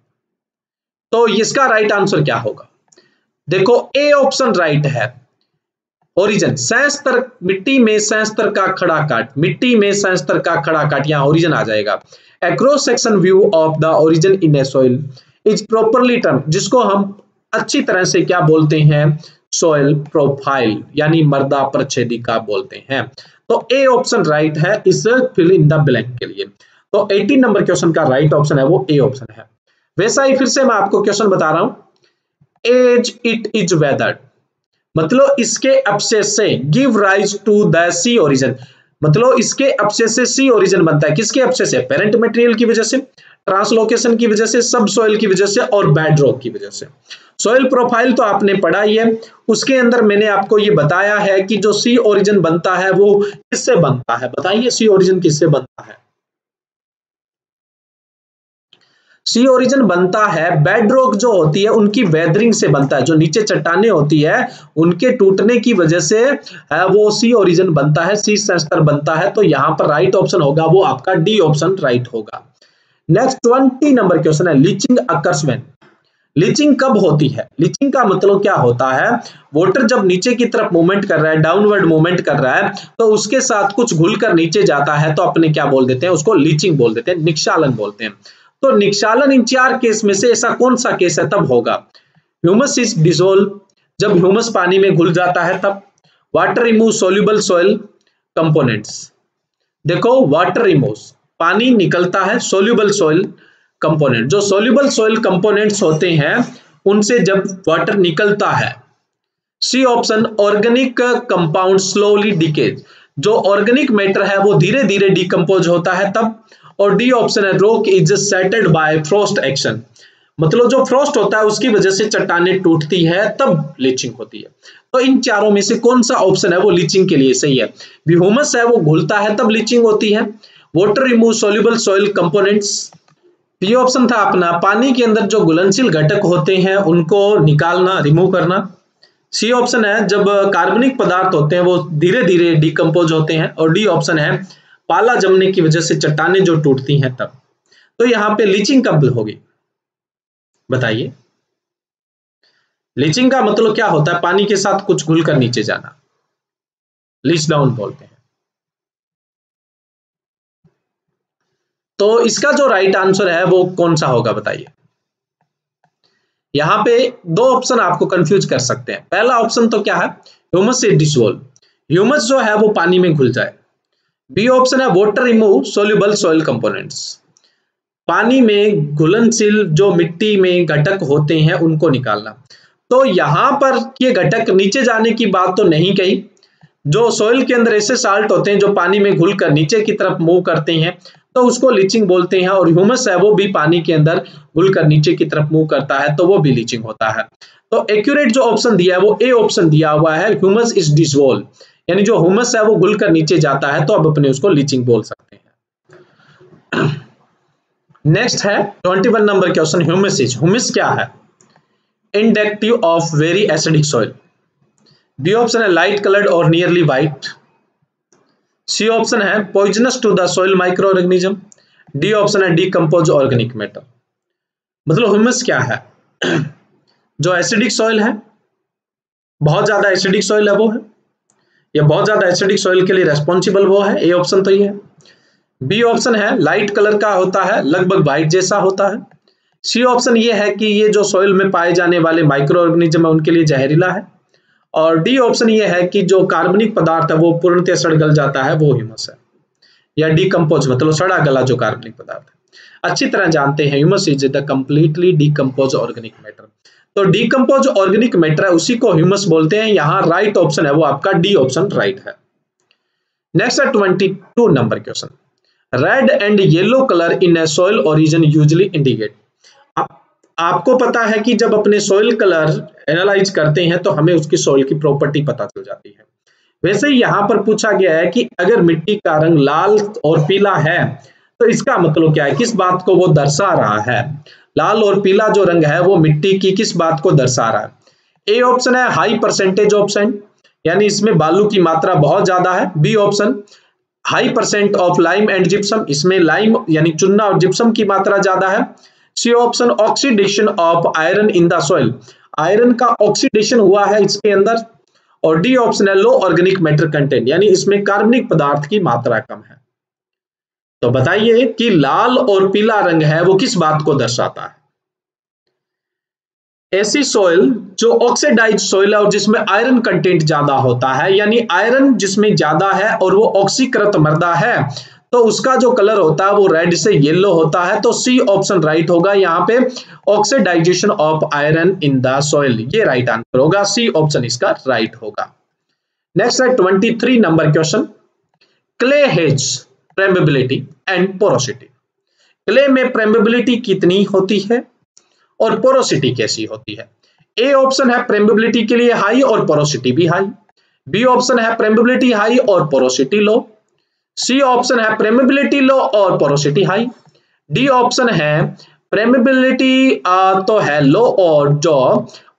तो इसका राइट आंसर क्या होगा? देखो ए ऑप्शन राइट है, ओरिजिन, सहस्त्र, मिट्टी में सहस्त्र का खड़ा काट, मिट्टी में सहस्त्र का खड़ा काट, यहाँ ओरिजिन आ जाएगा। A cross section view of the origin in a soil is properly term, जिसको हम अच्छी तरह से क्या बोलते हैं, सॉइल प्रोफाइल यानी मृदा प्रच्छेदिका बोलते हैं। तो ए ऑप्शन राइट है इस फिल इन द ब्लैंक के लिए। तो 18 नंबर क्वेश्चन का राइट ऑप्शन है वो ए ऑप्शन है। वैसा ही फिर से मैं आपको क्वेश्चन बता रहा हूं, एज इट इज वेदर्ड, मतलब इसके अवशेष से give rise to the sea origin, मतलब इसके अवशेष से सी ओरिजिन बनता है। किसके अवशेष से? पेरेंट मटेरियल की वजह से, ट्रांसलोकेशन की वजह से, सब सॉइल की वजह से और बेड रॉक की वजह से। सॉइल प्रोफाइल तो आपने पढ़ा ही है, उसके अंदर मैंने आपको ये बताया है कि जो सी ओरिजिन बनता है वो किससे बनता है, बताइए सी ओरिजिन किससे बनता है? सी ओरिजिन बनता है बेड रॉक जो होती है उनकी वेदरिंग से बनता है, जो नीचे चट्टाने होती है उनके टूटने की वजह से वो सी ओरिजिन बनता है, सी सेंसर बनता है। तो यहाँ पर राइट ऑप्शन होगा वो आपका डी ऑप्शन राइट होगा। नेक्स्ट 20 नंबर क्वेश्चन है, लीचिंग अकर्स व्हेन, लीचिंग कब होती है? लीचिंग का मतलब क्या होता है, वाटर जब नीचे की तरफ मूवमेंट कर रहा है, डाउनवर्ड मूवमेंट कर रहा है, तो उसके साथ कुछ घुलकर नीचे जाता है तो अपने क्या बोल देते हैं, उसको लीचिंग बोल देते हैं, निक्षालन बोलते हैं। तो निक्षालन इन चार केस में से ऐसा कौन सा केस है तब होगा? ह्यूमस इज डिसॉल्व, जब ह्यूमस पानी में घुल जाता है तब। Water remove soluble soil components, देखो वाटर रिमूव पानी निकलता है, सोल्यूबल सॉइल कंपोनेंट, जो सोल्यूबल सॉइल कंपोनेंट्स होते हैं उनसे जब वाटर निकलता है। C option organic compound slowly decays, जो ऑर्गेनिक मैटर है वो धीरे धीरे डिकम्पोज होता है तब। और डी ऑप्शन है rock is shattered by frost action, मतलब जो फ्रॉस्ट होता है उसकी वजह से चट्टानें टूटती है तब लीचिंग होती है। तो इन चारों में से कौन सा ऑप्शन है वो लीचिंग के लिए सही है? ह्यूमस है वो घुलता है तब लीचिंग होती है। Water remove soluble soil components, B option था अपना पानी के अंदर जो घुलनशील घटक होते हैं उनको निकालना, रिमूव करना। सी ऑप्शन है जब कार्बनिक पदार्थ होते हैं वो धीरे धीरे डिकम्पोज होते हैं। और डी ऑप्शन है पाला जमने की वजह से चट्टानें जो टूटती हैं तब। तो यहाँ पे लीचिंग कब होगी बताइए? लीचिंग का मतलब क्या होता है? पानी के साथ कुछ घुलकर नीचे जाना, लीच डाउन बोलते हैं। तो इसका जो राइट आंसर है वो कौन सा होगा बताइए? यहाँ पे दो ऑप्शन आपको कंफ्यूज कर सकते हैं। पहला ऑप्शन तो क्या है, ह्यूमस से डिसॉल्व, ह्यूमस जो है वो पानी में घुल जाए। बी ऑप्शन है water remove soluble soil components, पानी में घुलनशील जो मिट्टी में घटक होते हैं उनको निकालना। तो यहां पर ये घटक नीचे जाने की बात तो नहीं कही, जो सॉइल के अंदर ऐसे साल्ट होते हैं जो पानी में घुलकर नीचे की तरफ मूव करते हैं तो उसको लीचिंग बोलते हैं। और ह्यूमस है वो भी पानी के अंदर घुलकर नीचे की तरफ मूव करता है तो वो भी लीचिंग होता है। तो एक्यूरेट जो ऑप्शन दिया है वो ए ऑप्शन दिया हुआ है, ह्यूमस इज डिसॉल्व, यानी जो ह्यूमस है वो घुलकर नीचे जाता है तो अब अपने उसको लीचिंग बोल सकते हैं। नेक्स्ट है 21 number question, humus is, humus क्या है? Indicative of very acidic soil. B option है लाइट कलर्ड और नियरली व्हाइट। सी ऑप्शन है poisonous to the soil micro organism. D option है डीकम्पोज ऑर्गेनिक मैटर। मतलब ह्यूमस क्या है? जो एसिडिक सॉइल है, बहुत ज्यादा एसिडिक सॉइल है वो है, या बहुत ज्यादा एसिडिक सॉइल के लिए रेस्पॉन्सिबल वो है। ए ऑप्शन तो ये है। बी ऑप्शन है लाइट कलर का होता है, लगभग व्हाइट जैसा होता है। सी ऑप्शन ये है कि ये जो सॉइल में पाए जाने वाले माइक्रो ऑर्गेनिज्म है उनके लिए जहरीला है। और डी ऑप्शन ये है कि जो कार्बनिक पदार्थ है वो पूर्णतः सड़ गल जाता है, वो ह्यूमस है, या डीकम्पोज मतलब सड़ा गला जो कार्बनिक पदार्थ है। अच्छी तरह जानते हैं humus is the completely decompose organic matter. तो डीकम्पोज ऑर्गेनिक मैटर है उसी को ह्यूमस बोलते हैं। यहाँ राइट ऑप्शन है वो आपका डी ऑप्शन राइट है। नेक्स्ट है 22 number question, red and yellow colour in a soil origin usually indicate. आपको पता है कि जब अपने सॉइल कलर एनालाइज करते हैं तो हमें उसकी सॉइल की प्रॉपर्टी पता चल जाती है। वैसे ही यहां पर पूछा गया है कि अगर मिट्टी का रंग लाल और पीला है तो इसका मतलब क्या है, किस बात को वो दर्शा रहा है। लाल और पीला जो रंग है वो मिट्टी की किस बात को दर्शा रहा है। ए ऑप्शन है हाई परसेंटेज ऑफ सैंड, यानी इसमें बालू की मात्रा बहुत ज्यादा है। B option high percent of lime and gypsum, इसमें लाइम यानी चूना और जिप्सम की मात्रा ज्यादा है। C option oxidation of iron in the soil, iron का ऑक्सीडेशन हुआ है इसके अंदर। और डी ऑप्शन है लो ऑर्गेनिक मैटर कंटेंट, यानी इसमें कार्बनिक पदार्थ की मात्रा कम है। तो बताइए कि लाल और पीला रंग है वो किस बात को दर्शाता है। ऐसी सॉइल जो ऑक्सीडाइज्ड सॉइल है और जिसमें आयरन कंटेंट ज्यादा होता है, यानी आयरन जिसमें ज्यादा है और वो ऑक्सीकृत मृदा है, तो उसका जो कलर होता है वो रेड से येलो होता है। तो सी ऑप्शन राइट होगा यहाँ पे, oxidisation of iron in the soil, ये राइट आंसर होगा, सी ऑप्शन इसका राइट होगा। नेक्स्ट है 23 number question, clay has permeability and porosity. Clay में परमेबिलिटी कितनी होती है और पोरोसिटी कैसी होती है। ए ऑप्शन है परमेबिलिटी के लिए हाई और पोरोसिटी भी हाई। बी ऑप्शन है परमेबिलिटी हाई और पोरोसिटी लो। सी ऑप्शन है परमेबिलिटी लो और पोरोसिटी हाई। डी ऑप्शन है परमेबिलिटी तो है लो और जो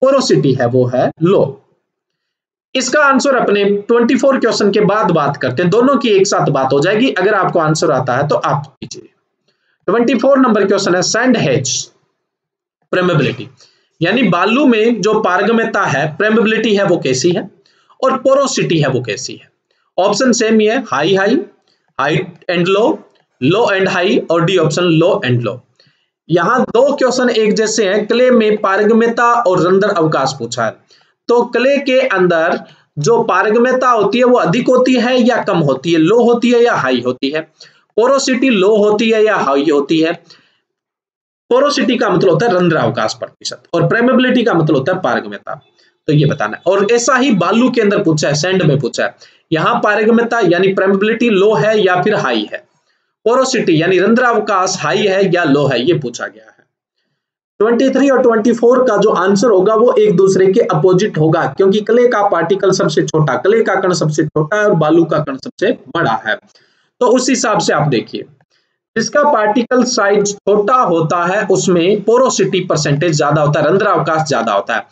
पोरोसिटी है वो है लो। इसका आंसर अपने 24 क्वेश्चन के बाद बात करते हैं, दोनों की एक साथ बात हो जाएगी। अगर आपको आंसर आता है तो आप कीजिए। 24 नंबर क्वेश्चन है सैंड हैज परमेबिलिटी, यानी बालू में जो पारगम्यता है, परमेबिलिटी है वो कैसी है और पोरोसिटी है वो कैसी है। ऑप्शन सेम ही है, high high, high and low, low and high, और D option low and low. यहां दो क्वेश्चन एक जैसे हैं, क्ले में पारगम्यता और रंध्र अवकाश पूछा है। तो क्ले के अंदर जो पारगम्यता होती है वो अधिक होती है या कम होती है, लो होती है या हाई होती है। पोरोसिटी लो होती है या हाई होती है। पोरोसिटी का मतलब होता है रंध्र अवकाश प्रतिशत और परमेबिलिटी का मतलब होता है पारगम्यता। तो ये बताना है। और ऐसा ही बालू के अंदर पूछा है, सैंड में पूछा है, यहां पारगम्यता यानी परमेबिलिटी लो है या फिर हाई है। पोरोसिटी यानी रंध्र अवकाश हाई है या लो है, ये पूछा गया है। 23 और 24 का जो आंसर होगा वो एक दूसरे के अपोजिट होगा, क्योंकि क्ले का पार्टिकल सबसे छोटा, क्ले का कण सबसे छोटा है और बालू का कण सबसे बड़ा है। तो उस हिसाब से आप देखिए, जिसका पार्टिकल साइज छोटा होता है उसमें पोरोसिटी परसेंटेज ज्यादा होता है, रंध्र अवकाश ज्यादा होता है।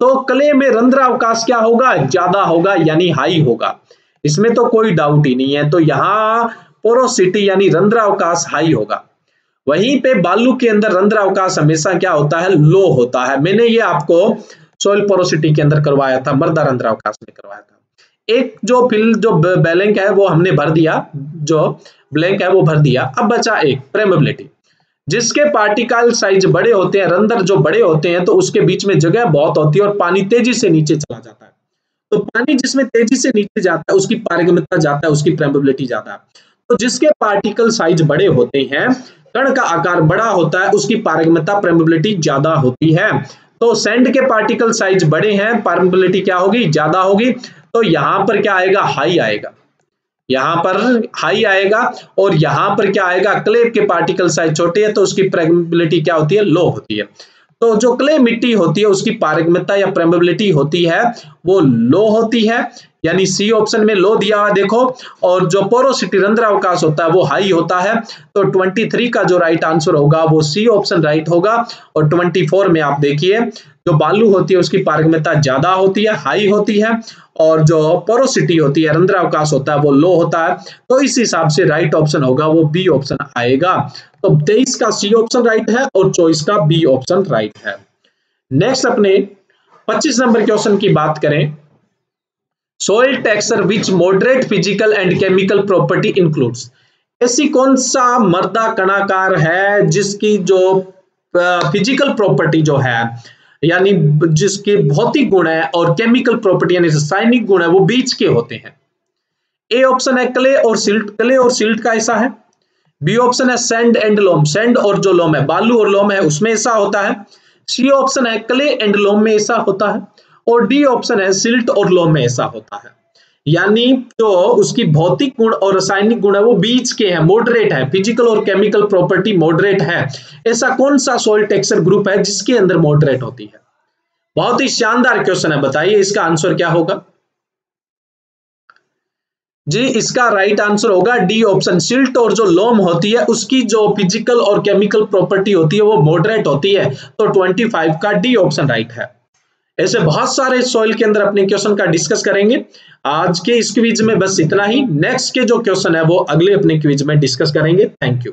तो क्ले में रंध्र अवकाश क्या होगा, ज्यादा होगा, यानी हाई होगा, इसमें तो कोई डाउट ही नहीं है। तो यहाँ पोरोसिटी यानी रंध्र अवकाश हाई होगा। वहीं पे बालू के अंदर रंध्र अवकाश हमेशा क्या होता है, लो होता है। मैंने ये आपको सॉइल पोरोसिटी के अंदर करवाया था, मृदा रंध्र अवकाश में करवाया था। एक जो ब्लैंक है वो हमने भर दिया, जो ब्लैंक है वो भर दिया। अब बचा एक परमेबिलिटी, जिसके पार्टिकल साइज बड़े होते हैं, रंध्र जो बड़े होते हैं, तो उसके बीच में जगह बहुत होती है और पानी तेजी से नीचे चला जाता है। तो पानी जिसमें तेजी से नीचे जाता है उसकी पारगम्यता ज्यादा है, उसकी परमेबिलिटी ज्यादा है। तो जिसके पार्टिकल साइज बड़े होते हैं, कण का आकार बड़ा होता है, उसकी पारगम्यता परमेबिलिटी ज्यादा होती है। तो सैंड के पार्टिकल साइज बड़े हैं, परमेबिलिटी क्या होगी, ज्यादा होगी। तो यहां पर क्या आएगा, हाई आएगा, यहां पर हाई आएगा। और यहां पर क्या आएगा, क्ले के पार्टिकल साइज छोटे हैं तो उसकी परमेबिलिटी क्या होती है, लो होती है। तो जो क्ले मिट्टी होती है उसकी पारगम्यता या परमेबिलिटी होती है वो लो होती है, यानी सी ऑप्शन में लो दिया हुआ देखो। और जो पोरोसिटी रंध्र अवकाश होता है वो हाई होता है। तो 23 का जो राइट आंसर होगा वो सी ऑप्शन राइट होगा। और 24 में आप देखिए, जो बालू होती है उसकी पारगम्यता ज्यादा होती है, हाई होती है, और जो पोरोसिटी होती है, रंध्र अवकाश होता है, वो लो होता है। तो इस हिसाब से राइट ऑप्शन होगा वो बी ऑप्शन आएगा। तो 23 का सी ऑप्शन राइट है और 24 का बी ऑप्शन राइट है। नेक्स्ट अपने 25 नंबर क्वेश्चन की बात करें, soil texture which moderate physical and chemical property includes. ऐसी कौन सा मृदा कणाकार है जिसकी जो फिजिकल प्रॉपर्टी जो है, यानी जिसके भौतिक गुण है, और केमिकल प्रॉपर्टी यानी रासायनिक गुण है, वो बीच के होते हैं। ए ऑप्शन है क्ले और सिल्ट, क्ले और सिल्ट का ऐसा है। बी ऑप्शन है सैंड एंड लोम, सैंड और जो लोम है, बालू और लोम है, उसमें ऐसा होता है। सी ऑप्शन है क्ले एंड लोम में ऐसा होता है। और डी ऑप्शन है सिल्ट और लोम में ऐसा होता है। यानी जो उसकी भौतिक गुण और रासायनिक गुण है वो बीच के हैं, मॉडरेट है, फिजिकल और केमिकल प्रॉपर्टी मॉडरेट है। ऐसा कौन सा सॉइल टेक्सचर ग्रुप है जिसके अंदर मॉडरेट होती है? बहुत ही शानदार क्वेश्चन है, बताइए इसका आंसर क्या होगा जी? इसका राइट आंसर होगा डी ऑप्शन, सिल्ट और जो लोम होती है उसकी जो फिजिकल और केमिकल प्रॉपर्टी होती है वो मॉडरेट होती है। तो 25 का डी ऑप्शन राइट है। ऐसे बहुत सारे सॉइल के अंदर अपने क्वेश्चन का डिस्कस करेंगे। आज के इस क्विज में बस इतना ही, नेक्स्ट के जो क्वेश्चन है वो अगले अपने क्विज में डिस्कस करेंगे। Thank you.